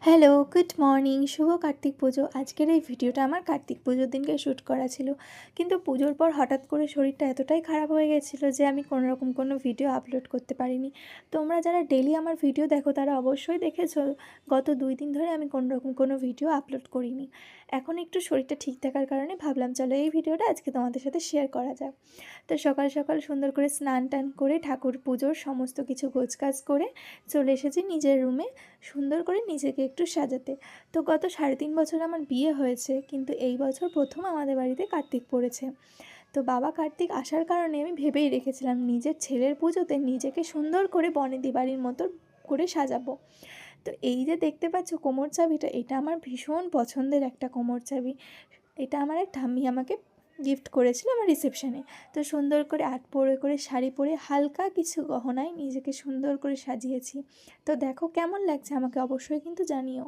Hello, good morning. শুভ কার্তিক পুজো। আজকের এই ভিডিওটা আমার কার্তিক পুজোর দিনকে শ্যুট করা ছিল। কিন্তু পুজোর পর হঠাৎ করে শরীরটা এতটাই খারাপ হয়ে গেছিলো যে আমি কোনোরকম কোনো ভিডিও আপলোড করতে পারিনি। তোমরা যারা ডেইলি আমার ভিডিও দেখো তারা অবশ্যই দেখেছো গত 2 দিন ধরে আমি কোনোরকম কোনো ভিডিও আপলোড করিনি। এখন একটু শরীরটা ঠিক থাকার কারণে ভাবলাম চলো এই ভিডিওটা আজকে তোমাদের সাথে শেয়ার করা যাক। তো সকাল সকাল সুন্দর করে স্নান টান করে ঠাকুর পুজোর সমস্ত কিছু গোছগাছ করে চলে এসেছি নিজের রুমে সুন্দর করে নিজেকে একটু সাজাতে। তো গত 3.5 বছর আমার বিয়ে হয়েছে, কিন্তু এই বছর প্রথম আমাদের বাড়িতে কার্তিক পড়েছে। তো বাবা কার্তিক আসার কারণে আমি ভেবেই রেখেছিলাম নিজের ছেলের পুজোতে নিজেকে সুন্দর করে বনেদি বাড়ির মতো করে সাজাবো। তো এই যে দেখতে পাচ্ছ কোমর চাবিটা, এটা আমার ভীষণ পছন্দের একটা কোমর চাবি। এটা আমার এক ঠাম্মি আমাকে গিফট করেছিল আমার রিসেপশনে। তো সুন্দর করে পরে করে শাড়ি পরে হালকা কিছু গহনায় নিজেকে সুন্দর করে সাজিয়েছি। তো দেখো কেমন লাগছে আমাকে অবশ্যই কিন্তু জানিও।